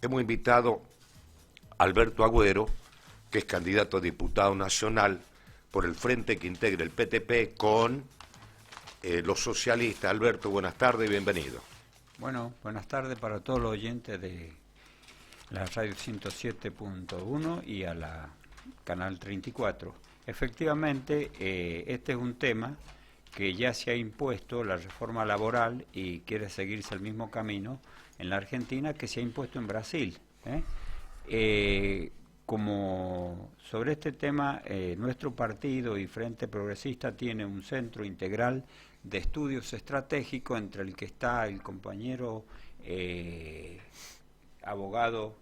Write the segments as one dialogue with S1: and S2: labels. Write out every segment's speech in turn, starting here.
S1: hemos invitado a Alberto Agüero, que es candidato a diputado nacional por el frente que integra el PTP con los socialistas. Alberto, buenas tardes y bienvenido.
S2: Bueno, buenas tardes para todos los oyentes de la radio 107.1 y a la canal 34. Efectivamente, este es un tema que ya se ha impuesto, la reforma laboral, y quiere seguirse el mismo camino en la Argentina que se ha impuesto en Brasil. Como sobre este tema, nuestro partido y Frente Progresista tiene un centro integral de estudios estratégicos, entre el que está el compañero abogado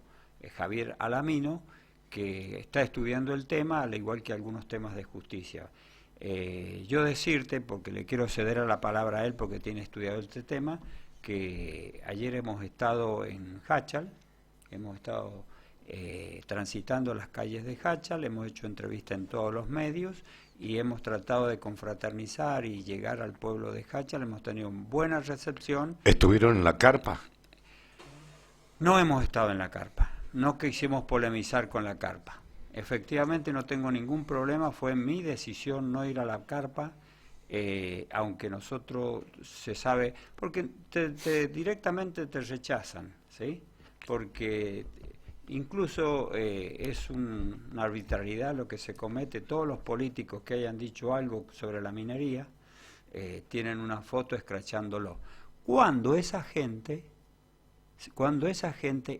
S2: Javier Alamino, que está estudiando el tema, al igual que algunos temas de justicia. Yo decirte, porque le quiero ceder a la palabra a él, porque tiene estudiado este tema, que ayer hemos estado en Háchal, hemos estado transitando las calles de Háchal, hemos hecho entrevistas en todos los medios y hemos tratado de confraternizar y llegar al pueblo de Háchal. Hemos tenido buena recepción.
S1: ¿Estuvieron en la carpa?
S2: No hemos estado en la carpa, no quisimos polemizar con la carpa. Efectivamente no tengo ningún problema, fue mi decisión no ir a la carpa, aunque nosotros se sabe, porque directamente te rechazan, ¿sí? Porque incluso es una arbitrariedad lo que se comete. Todos los políticos que hayan dicho algo sobre la minería tienen una foto escrachándolo. Cuando esa gente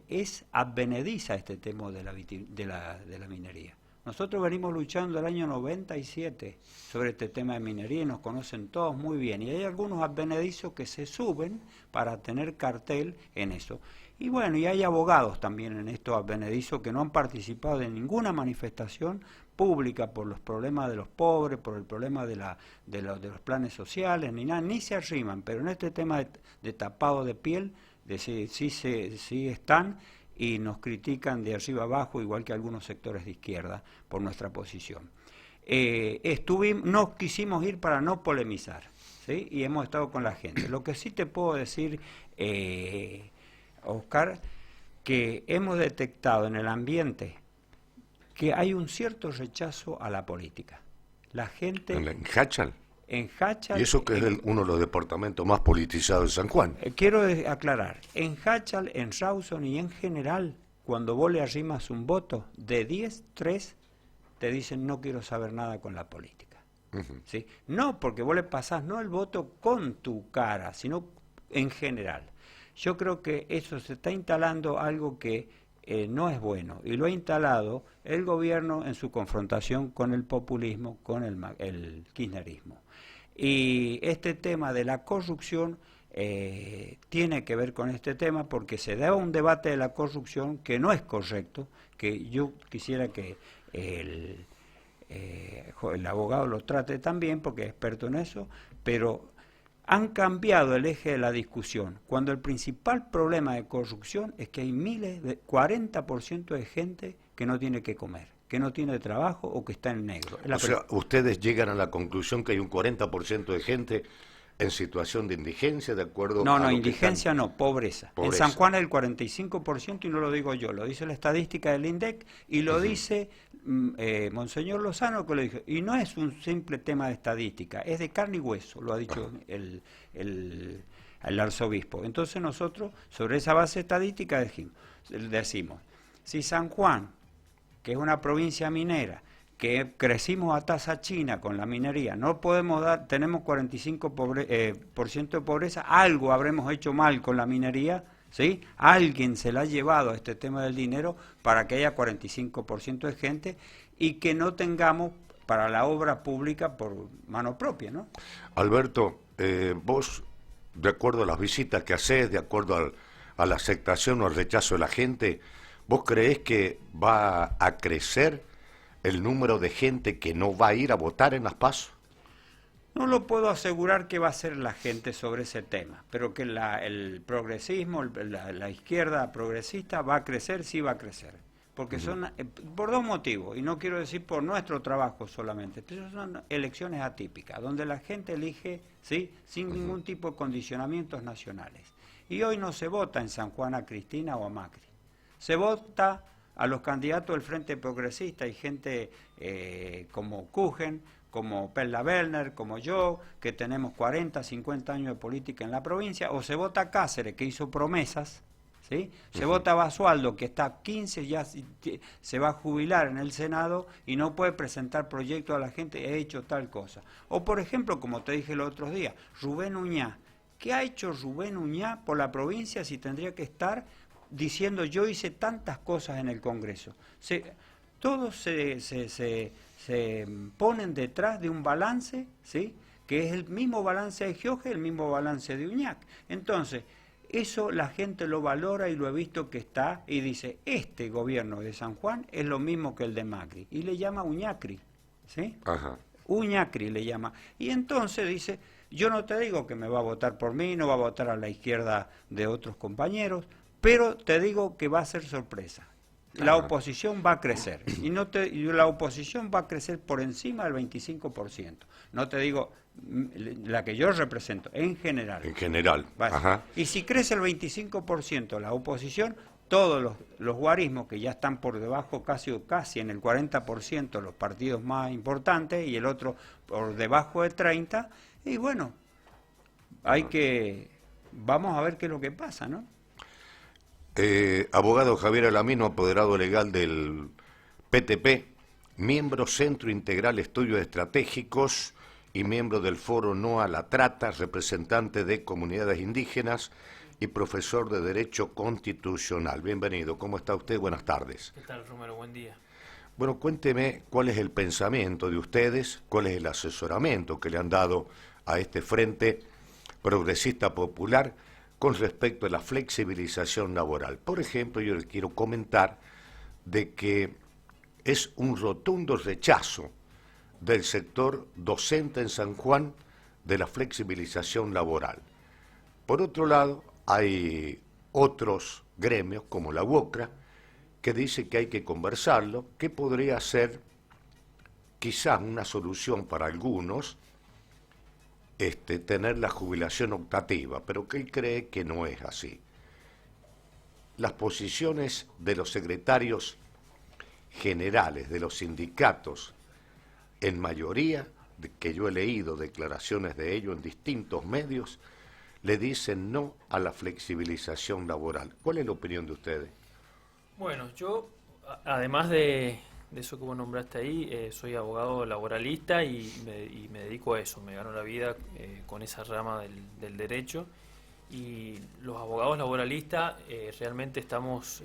S2: es advenediza este tema de la minería. Nosotros venimos luchando el año 97 sobre este tema de minería y nos conocen todos muy bien. Y hay algunos advenedizos que se suben para tener cartel en eso. Y bueno, y hay abogados también en estos advenedizos que no han participado de ninguna manifestación pública por los problemas de los pobres, por el problema de los planes sociales, ni nada, ni se arriman. Pero en este tema de tapado de piel, sí están y nos critican de arriba abajo, igual que algunos sectores de izquierda, por nuestra posición. No quisimos ir para no polemizar, ¿sí? Y hemos estado con la gente. Lo que sí te puedo decir, Oscar, que hemos detectado en el ambiente que hay un cierto rechazo a la política. La gente...
S1: ¿En Háchal?
S2: En Háchal,
S1: y eso que es uno de los departamentos más politizados de San Juan.
S2: Quiero aclarar, en Háchal, en Rawson y en general, cuando vos le arrimas un voto, de 10, 3 te dicen no quiero saber nada con la política. ¿Sí? No porque vos le pasás no el voto con tu cara, sino en general. Yo creo que eso se está instalando algo que no es bueno, y lo ha instalado el gobierno en su confrontación con el populismo, con el kirchnerismo. Y este tema de la corrupción tiene que ver con este tema, porque se da un debate de la corrupción que no es correcto, que yo quisiera que el abogado lo trate también, porque es experto en eso, pero han cambiado el eje de la discusión, cuando el principal problema de corrupción es que hay 40% de gente que no tiene que comer, que no tiene trabajo o que está en negro.
S1: O sea, ustedes llegan a la conclusión que hay un 40% de gente en situación de indigencia, de acuerdo a
S2: No,
S1: lo
S2: indigencia
S1: que
S2: no, pobreza. En San Juan es el 45%, y no lo digo yo, lo dice la estadísca del INDEC y lo dice Monseñor Lozano, que lo dijo. Y no es un simple tema de estadística, es de carne y hueso, lo ha dicho el arzobispo. Entonces nosotros, sobre esa base estadística, decimos, si San Juan, que es una provincia minera, que crecimos a tasa china con la minería, no podemos dar, tenemos 45% de pobreza, algo habremos hecho mal con la minería, ¿sí? Alguien se la ha llevado a este tema del dinero para que haya 45% de gente y que no tengamos para la obra pública por mano propia, ¿no?
S1: Alberto, vos, de acuerdo a las visitas que hacés, de acuerdo a la aceptación o al rechazo de la gente, ¿vos creés que va a crecer el número de gente que no va a ir a votar en las PASO?
S2: No lo puedo asegurar que va a ser la gente sobre ese tema, pero que el progresismo, la izquierda progresista va a crecer, sí va a crecer. Porque son, por dos motivos, y no quiero decir por nuestro trabajo solamente, pero son elecciones atípicas, donde la gente elige, ¿sí?, sin ningún tipo de condicionamientos nacionales. Y hoy no se vota en San Juan a Cristina o a Macri. se vota a los candidatos del Frente Progresista. Hay gente como Kuchen, como Perla Werner, como yo, que tenemos 40, 50 años de política en la provincia, o se vota a Cáceres, que hizo promesas, ¿sí? Se vota a Basualdo, que está 15, ya se va a jubilar en el Senado y no puede presentar proyectos a la gente, he hecho tal cosa. O por ejemplo, como te dije los otros días, Rubén Uñá. ¿Qué ha hecho Rubén Uñá por la provincia si tendría que estar diciendo yo hice tantas cosas en el Congreso? Todos se ponen detrás de un balance, ¿sí? Que es el mismo balance de Gioje, el mismo balance de Uñac. Entonces, eso la gente lo valora y lo he visto que está y dice, este gobierno de San Juan es lo mismo que el de Macri. Y le llama Uñacri, ¿sí?
S1: Ajá.
S2: Uñacri le llama. Y entonces dice, yo no te digo que me va a votar por mí, no va a votar a la izquierda de otros compañeros, pero te digo que va a ser sorpresa. La oposición va a crecer y la oposición va a crecer por encima del 25%. No te digo la que yo represento, en general.
S1: En general. Ajá.
S2: Y si crece el 25% la oposición, todos los guarismos que ya están por debajo, casi en el 40%, los partidos más importantes, y el otro por debajo de 30%, y bueno, vamos a ver qué es lo que pasa, ¿no?
S1: Abogado Javier Alamino, apoderado legal del PTP, miembro Centro Integral Estudios Estratégicos y miembro del Foro No a la Trata, representante de comunidades indígenas y profesor de Derecho Constitucional. Bienvenido, ¿cómo está usted? Buenas tardes.
S3: ¿Qué tal, Romero? Buen día.
S1: Bueno, cuénteme cuál es el pensamiento de ustedes, cuál es el asesoramiento que le han dado a este Frente Progresista Popular con respecto a la flexibilización laboral. Por ejemplo, yo les quiero comentar de que es un rotundo rechazo del sector docente en San Juan de la flexibilización laboral. Por otro lado, hay otros gremios, como la UOCRA, que dice que hay que conversarlo, que podría ser quizás una solución para algunos, tener la jubilación optativa, pero que él cree que no es así. Las posiciones de los secretarios generales de los sindicatos, en mayoría, que yo he leído declaraciones de ellos en distintos medios, le dicen no a la flexibilización laboral. ¿Cuál es la opinión de ustedes?
S3: Bueno, yo, además de eso que vos nombraste ahí, soy abogado laboralista y me dedico a eso, me gano la vida con esa rama del derecho, y los abogados laboralistas realmente estamos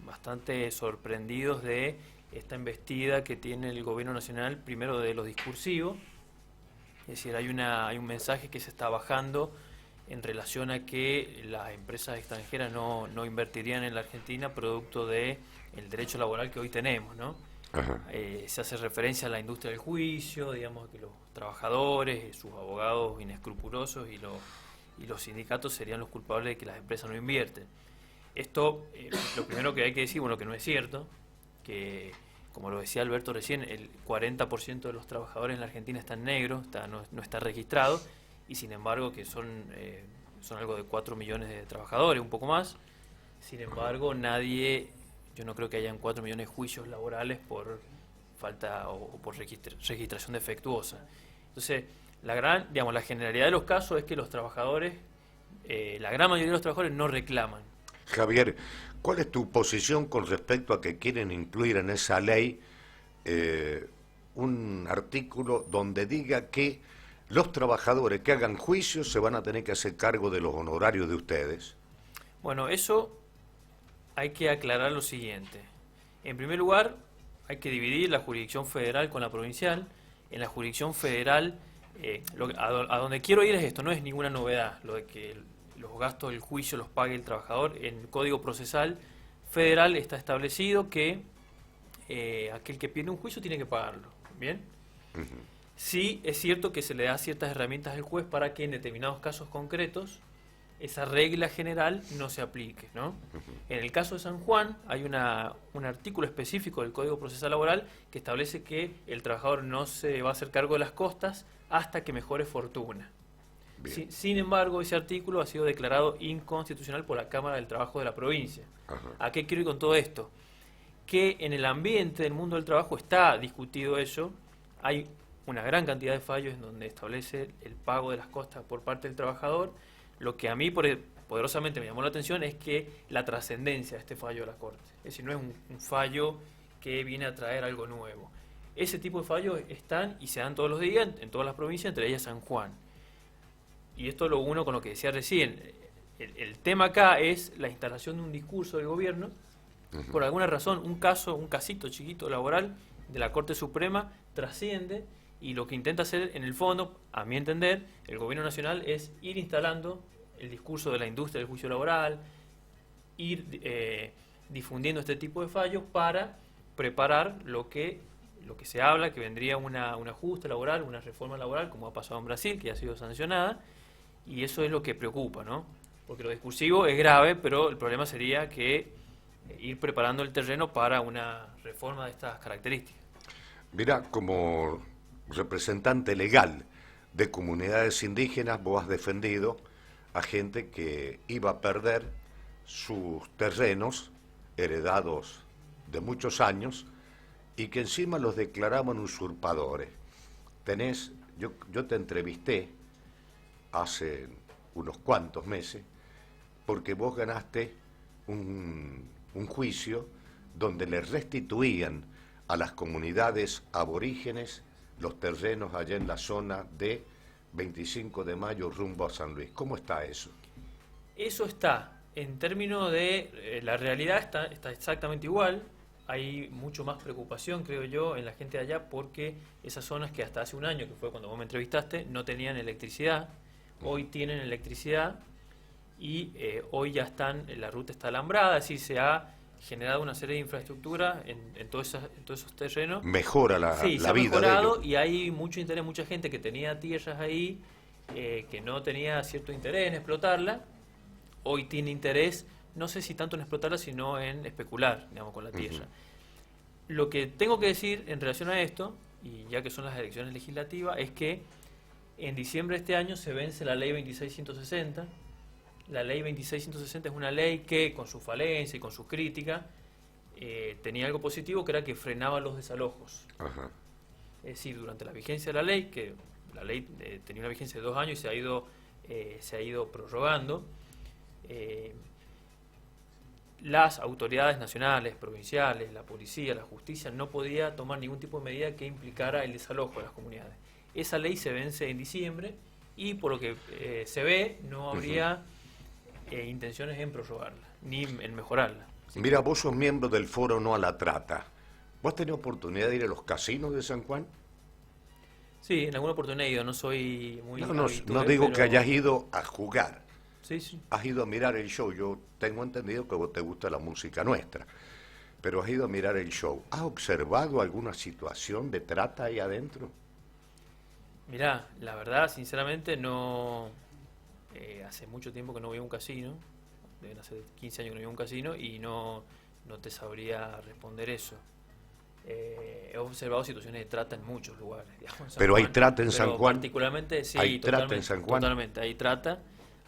S3: bastante sorprendidos de esta embestida que tiene el gobierno nacional, primero de lo discursivo, es decir, hay un mensaje que se está bajando en relación a que las empresas extranjeras no invertirían en la Argentina producto de el derecho laboral que hoy tenemos, ¿no? Se hace referencia a la industria del juicio, digamos que los trabajadores, sus abogados inescrupulosos y los sindicatos serían los culpables de que las empresas no invierten. Esto, lo primero que hay que decir, bueno, que no es cierto, que como lo decía Alberto recién, el 40% de los trabajadores en la Argentina están negros, no está registrado, y sin embargo que son algo de 4 millones de trabajadores, un poco más. Sin embargo, yo no creo que hayan 4 millones de juicios laborales por falta o por registración defectuosa. Entonces, la generalidad de los casos es que los trabajadores, la gran mayoría de los trabajadores no reclaman.
S1: Javier, ¿cuál es tu posición con respecto a que quieren incluir en esa ley un artículo donde diga que los trabajadores que hagan juicios se van a tener que hacer cargo de los honorarios de ustedes?
S3: Bueno, eso hay que aclarar lo siguiente. En primer lugar, hay que dividir la jurisdicción federal con la provincial. En la jurisdicción federal, a donde quiero ir es esto, no es ninguna novedad, lo de que los gastos del juicio los pague el trabajador. En el Código Procesal Federal está establecido que aquel que pierde un juicio tiene que pagarlo. ¿Bien? Sí, es cierto que se le da ciertas herramientas al juez para que en determinados casos concretos esa regla general no se aplique, ¿no? En el caso de San Juan hay un artículo específico del Código Procesal Laboral que establece que el trabajador no se va a hacer cargo de las costas hasta que mejore fortuna. Sin embargo, ese artículo ha sido declarado inconstitucional por la Cámara del Trabajo de la provincia.
S1: Ajá.
S3: ¿A qué quiero ir con todo esto? Que en el ambiente del mundo del trabajo está discutido eso. Hay una gran cantidad de fallos en donde establece el pago de las costas por parte del trabajador. Lo que a mí poderosamente me llamó la atención es que la trascendencia de este fallo de la Corte. Es decir, no es un fallo que viene a traer algo nuevo. Ese tipo de fallos están y se dan todos los días en todas las provincias, entre ellas San Juan. Y esto lo uno con lo que decía recién. El tema acá es la instalación de un discurso del gobierno. Por alguna razón, un casito chiquito laboral de la Corte Suprema trasciende, y lo que intenta hacer en el fondo, a mi entender, el gobierno nacional es ir instalando el discurso de la industria del juicio laboral, ir difundiendo este tipo de fallos para preparar lo que se habla, que vendría un ajuste laboral, una reforma laboral, como ha pasado en Brasil, que ha sido sancionada, y eso es lo que preocupa, ¿no? Porque lo discursivo es grave, pero el problema sería que ir preparando el terreno para una reforma de estas características.
S1: Mira, como representante legal de comunidades indígenas, vos has defendido a gente que iba a perder sus terrenos heredados de muchos años y que encima los declaraban usurpadores. Yo te entrevisté hace unos cuantos meses porque vos ganaste un juicio donde le restituían a las comunidades aborígenes los terrenos allá en la zona de 25 de mayo rumbo a San Luis. ¿Cómo está eso?
S3: Eso está, en términos de la realidad, está exactamente igual. Hay mucho más preocupación, creo yo, en la gente de allá, porque esas zonas que hasta hace un año, que fue cuando vos me entrevistaste, no tenían electricidad, hoy tienen electricidad y hoy ya la ruta está alambrada, es decir, se ha generado una serie de infraestructura en todos esos terrenos.
S1: Mejora la
S3: Sí, se ha
S1: vida
S3: mejorado
S1: de ellos.
S3: y hay mucho interés, mucha gente que tenía tierras ahí, que no tenía cierto interés en explotarla, hoy tiene interés, no sé si tanto en explotarla, sino en especular, digamos, con la tierra. Lo que tengo que decir en relación a esto, y ya que son las elecciones legislativas, es que en diciembre de este año se vence la ley 2660. La ley 2660 es una ley que, con su falencia y con sus críticas, tenía algo positivo, que era que frenaba los desalojos.
S1: Ajá.
S3: Es decir, durante la vigencia de la ley, que la ley tenía una vigencia de 2 años y se ha ido prorrogando, las autoridades nacionales, provinciales, la policía, la justicia, no podía tomar ningún tipo de medida que implicara el desalojo de las comunidades. Esa ley se vence en diciembre y, por lo que se ve, no habría intenciones en prorrogarla, ni en mejorarla. ¿Sí?
S1: Mira, vos sos miembro del Foro No a la Trata. ¿Vos has tenido oportunidad de ir a los casinos de San Juan?
S3: Sí, en alguna oportunidad he ido, no soy muy
S1: No digo
S3: pero
S1: que hayas ido a jugar.
S3: Sí, sí.
S1: Has ido a mirar el show. Yo tengo entendido que a vos te gusta la música nuestra, pero has ido a mirar el show. ¿Has observado alguna situación de trata ahí adentro?
S3: Mirá, la verdad, sinceramente, no... hace mucho tiempo que no voy a un casino, deben hacer 15 años que no voy a un casino, y no te sabría responder eso. He observado situaciones de trata en muchos lugares, digamos, en San
S1: Pero hay
S3: Juan,
S1: trata en
S3: pero
S1: San Juan.
S3: particularmente, sí,
S1: ¿Hay trata en San Juan?
S3: Totalmente, hay trata.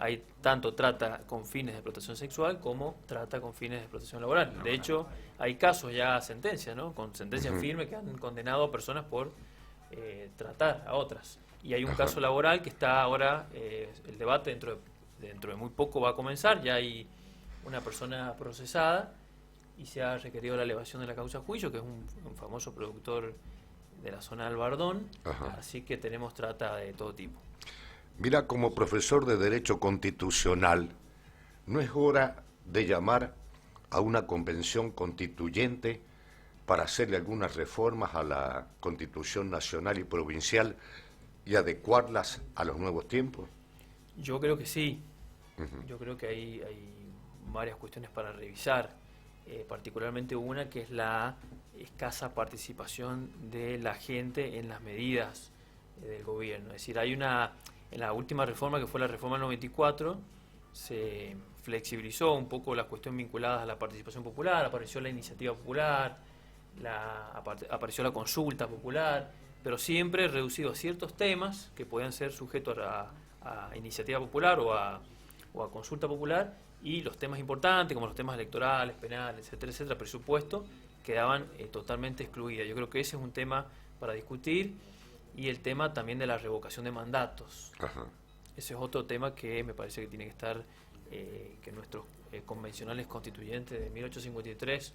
S3: Hay tanto trata con fines de explotación sexual como trata con fines de explotación laboral. De hecho, hay casos ya, sentencias, ¿no? Con sentencias firmes que han condenado a personas por tratar a otras. Y hay un caso laboral que está ahora, el debate dentro de muy poco va a comenzar, ya hay una persona procesada y se ha requerido la elevación de la causa a juicio, que es un famoso productor de la zona del Bardón, así que tenemos trata de todo tipo.
S1: Mira, como profesor de Derecho Constitucional, ¿no es hora de llamar a una convención constituyente para hacerle algunas reformas a la Constitución nacional y provincial y adecuarlas a los nuevos tiempos?
S3: Yo creo que sí. Yo creo que hay varias cuestiones para revisar, particularmente una que es la escasa participación de la gente en las medidas del gobierno. Es decir, en la última reforma, que fue la reforma 94, se flexibilizó un poco las cuestiones vinculadas a la participación popular, apareció la iniciativa popular, apareció la consulta popular, pero siempre reducido a ciertos temas que podían ser sujetos a iniciativa popular o a consulta popular, y los temas importantes, como los temas electorales, penales, etcétera, etcétera, presupuesto, quedaban totalmente excluidas. Yo creo que ese es un tema para discutir, y el tema también de la revocación de mandatos.
S1: Ajá.
S3: Ese es otro tema que me parece que tiene que estar, que nuestros convencionales constituyentes de 1853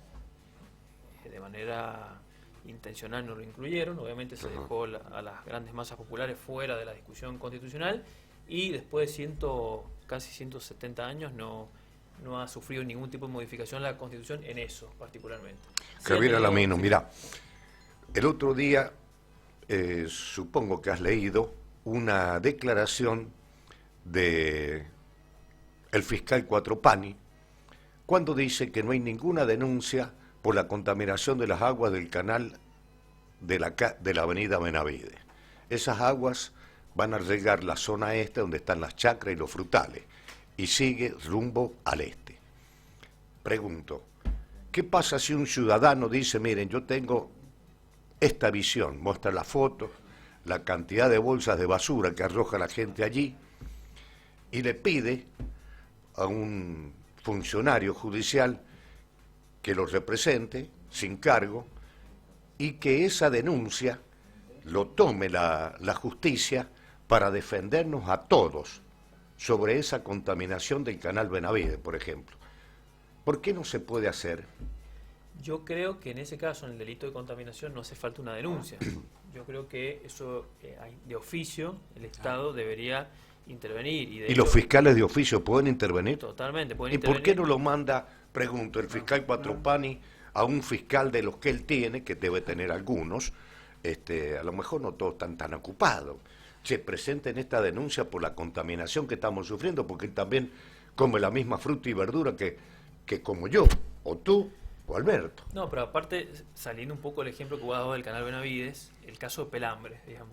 S3: de manera intencional no lo incluyeron. Obviamente se dejó a las grandes masas populares fuera de la discusión constitucional, y después de casi 170 años no ha sufrido ningún tipo de modificación la Constitución en eso particularmente.
S1: Javier Alamino, mira, el otro día supongo que has leído una declaración de el fiscal Cuatropani, cuando dice que no hay ninguna denuncia por la contaminación de las aguas del canal de la avenida Benavides. Esas aguas van a regar la zona este, donde están las chacras y los frutales, y sigue rumbo al este. Pregunto, ¿qué pasa si un ciudadano dice, miren, yo tengo esta visión, muestra la foto, la cantidad de bolsas de basura que arroja la gente allí, y le pide a un funcionario judicial que lo represente sin cargo, y que esa denuncia lo tome la justicia para defendernos a todos sobre esa contaminación del canal Benavides, por ejemplo? ¿Por qué no se puede hacer?
S3: Yo creo que en ese caso, en el delito de contaminación, no hace falta una denuncia. Yo creo que eso, de oficio, el Estado debería intervenir.
S1: ¿Y los fiscales de oficio pueden intervenir?
S3: Totalmente, pueden
S1: ¿Y
S3: intervenir.
S1: por qué no lo manda, pregunto, el fiscal Cuatropani a un fiscal de los que él tiene, que debe tener algunos, a lo mejor no todos están tan ocupados, se presenten esta denuncia por la contaminación que estamos sufriendo, porque él también come la misma fruta y verdura que como yo, o tú, o Alberto?
S3: No, pero aparte, saliendo un poco del ejemplo que vos has dado del canal Benavides, el caso de Pelambre, digamos.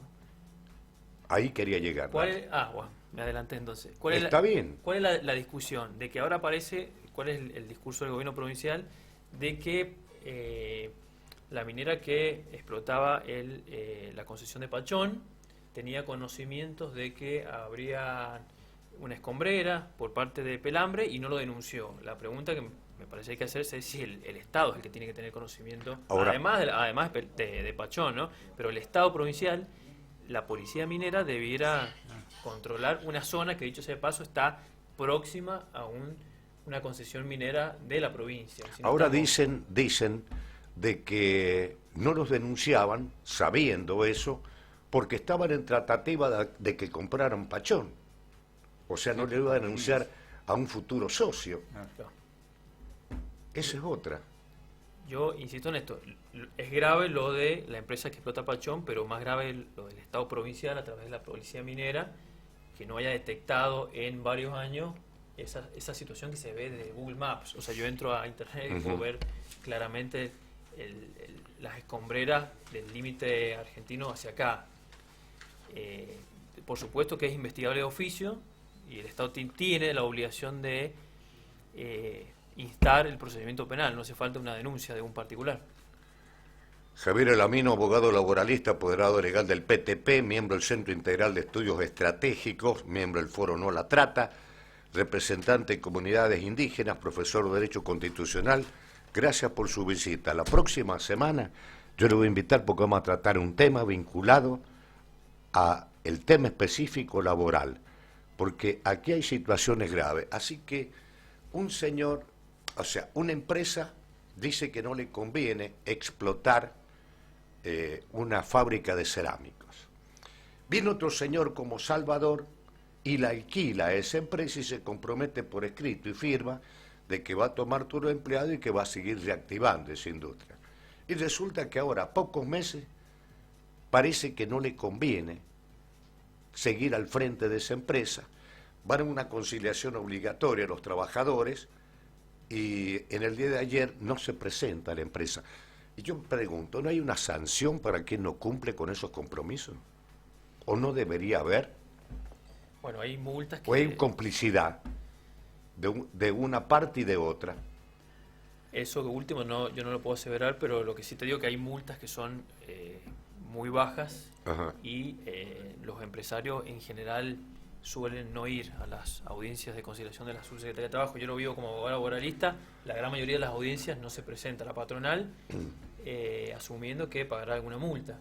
S1: Ahí quería llegar.
S3: Bueno, me adelanté entonces.
S1: Está bien.
S3: ¿Cuál es la discusión? De que ahora aparece, ¿cuál es el discurso del gobierno provincial? De que la minera que explotaba la concesión de Pachón tenía conocimientos de que habría una escombrera por parte de Pelambre y no lo denunció. La pregunta que me parece que hay que hacerse es si el Estado es el que tiene que tener conocimiento,
S1: ahora,
S3: además de Pachón, ¿no? Pero el Estado provincial, la policía minera debiera controlar una zona que, dicho sea de paso, está próxima a una concesión minera de la provincia. Si no
S1: ahora
S3: estamos...
S1: dicen de que no los denunciaban, sabiendo eso, porque estaban en tratativa de que compraran Pachón. O sea, no le iba a denunciar a un futuro socio.
S3: Claro.
S1: Esa es otra.
S3: Yo insisto en esto, es grave lo de la empresa que explota Pachón, pero más grave lo del Estado provincial a través de la policía minera, que no haya detectado en varios años esa situación que se ve de Google Maps. O sea, yo entro a internet y puedo ver claramente las escombreras del límite argentino hacia acá. Por supuesto que es investigable de oficio, y el Estado tiene la obligación de instar el procedimiento penal, no hace falta una denuncia de un particular.
S1: Javier Alamino, abogado laboralista, apoderado legal del PTP, miembro del Centro Integral de Estudios Estratégicos, miembro del Foro No la Trata, representante de comunidades indígenas, profesor de Derecho Constitucional. Gracias por su visita. La próxima semana yo le voy a invitar porque vamos a tratar un tema vinculado a el tema específico laboral, porque aquí hay situaciones graves. Así que una empresa dice que no le conviene explotar una fábrica de cerámicos. Viene otro señor como Salvador y la alquila a esa empresa y se compromete por escrito y firma de que va a tomar todos los empleados y que va a seguir reactivando esa industria. Y resulta que ahora, a pocos meses, parece que no le conviene seguir al frente de esa empresa. Van a una conciliación obligatoria a los trabajadores y en el día de ayer no se presenta la empresa. Y yo me pregunto, ¿no hay una sanción para quien no cumple con esos compromisos? ¿O no debería haber?
S3: Bueno, hay multas que...
S1: ¿O hay complicidad de una parte y de otra?
S3: Eso último yo no lo puedo aseverar, pero lo que sí te digo que hay multas que son muy bajas. Ajá. Y los empresarios en general suelen no ir a las audiencias de conciliación de la Subsecretaría de Trabajo. Yo lo vivo como abogado laboralista, la gran mayoría de las audiencias no se presenta a la patronal, asumiendo que pagará alguna multa.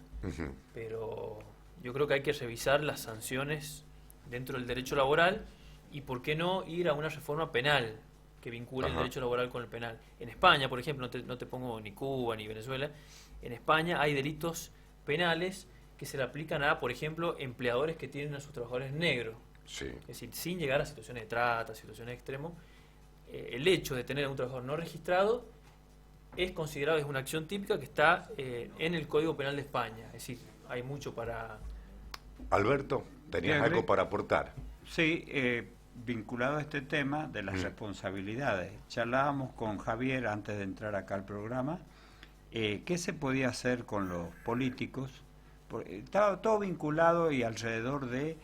S3: Pero yo creo que hay que revisar las sanciones dentro del derecho laboral y por qué no ir a una reforma penal que vincule el derecho laboral con el penal. En España, por ejemplo, no te pongo ni Cuba ni Venezuela, en España hay delitos penales que se le aplican a, por ejemplo, empleadores que tienen a sus trabajadores negros.
S1: Sí.
S3: Es decir, sin llegar a situaciones de trata, situaciones extremas, el hecho de tener a un trabajador no registrado es considerado, es una acción típica que está en el Código Penal de España. Es decir, hay mucho para...
S1: Alberto, ¿tenías algo para aportar?
S2: Sí, vinculado a este tema de las responsabilidades. Charlábamos con Javier antes de entrar acá al programa, qué se podía hacer con los políticos. Estaba todo vinculado y alrededor de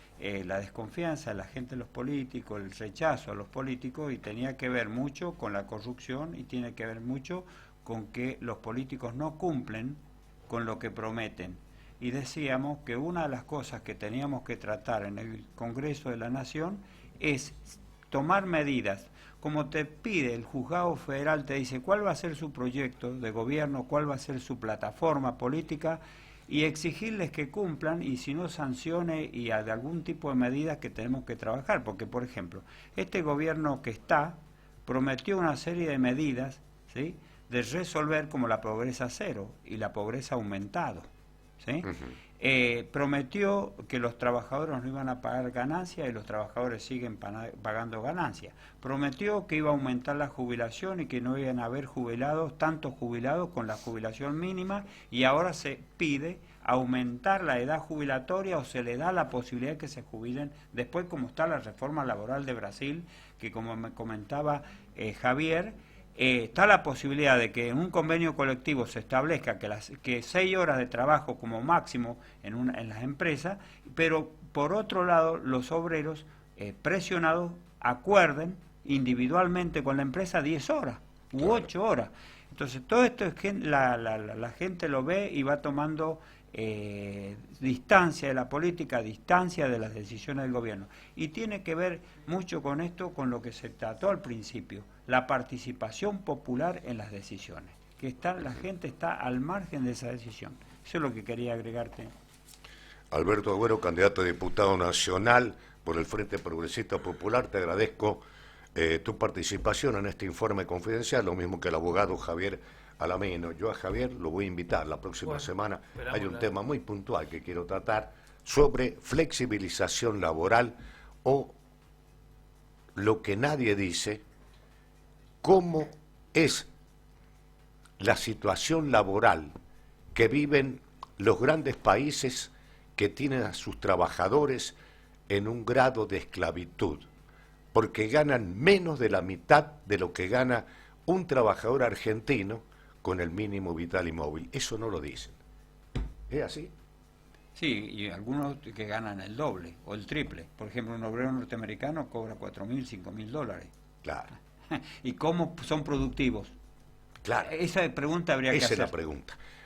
S2: la desconfianza de la gente en los políticos, el rechazo a los políticos, y tenía que ver mucho con la corrupción y tiene que ver mucho con que los políticos no cumplen con lo que prometen. Y decíamos que una de las cosas que teníamos que tratar en el Congreso de la Nación es tomar medidas. Como te pide el juzgado federal, te dice cuál va a ser su proyecto de gobierno, cuál va a ser su plataforma política, y exigirles que cumplan, y si no, sancione y de algún tipo de medidas que tenemos que trabajar. Porque, por ejemplo, este gobierno que está prometió una serie de medidas, ¿sí?, de resolver, como la pobreza cero y la pobreza aumentado, ¿sí? Prometió que los trabajadores no iban a pagar ganancias y los trabajadores siguen pagando ganancias. Prometió que iba a aumentar la jubilación y que no iban a haber jubilados, tantos jubilados con la jubilación mínima, y ahora se pide aumentar la edad jubilatoria o se le da la posibilidad que se jubilen después, como está la reforma laboral de Brasil, que como me comentaba Javier, está la posibilidad de que en un convenio colectivo se establezca que 6 horas de trabajo como máximo en las empresas, pero por otro lado los obreros presionados acuerden individualmente con la empresa 10 horas u 8 horas. Entonces todo esto es que la gente lo ve y va tomando distancia de la política, distancia de las decisiones del gobierno. Y tiene que ver mucho con esto, con lo que se trató al principio, la participación popular en las decisiones, que la gente está al margen de esa decisión. Eso es lo que quería agregarte.
S1: Alberto Agüero, candidato a diputado nacional por el Frente Progresista Popular, te agradezco tu participación en este informe confidencial, lo mismo que el abogado Javier Alamino. Yo a Javier lo voy a invitar la próxima semana. Hay un tema muy puntual que quiero tratar sobre flexibilización laboral, o lo que nadie dice, cómo es la situación laboral que viven los grandes países que tienen a sus trabajadores en un grado de esclavitud, porque ganan menos de la mitad de lo que gana un trabajador argentino con el mínimo vital y móvil. Eso no lo dicen. ¿Es así?
S2: Sí, y algunos que ganan el doble o el triple. Por ejemplo, un obrero norteamericano cobra $4.000, $5.000.
S1: Claro.
S2: ¿Y cómo son productivos?
S1: Claro.
S2: Esa pregunta habría que hacer.
S1: Esa es la pregunta.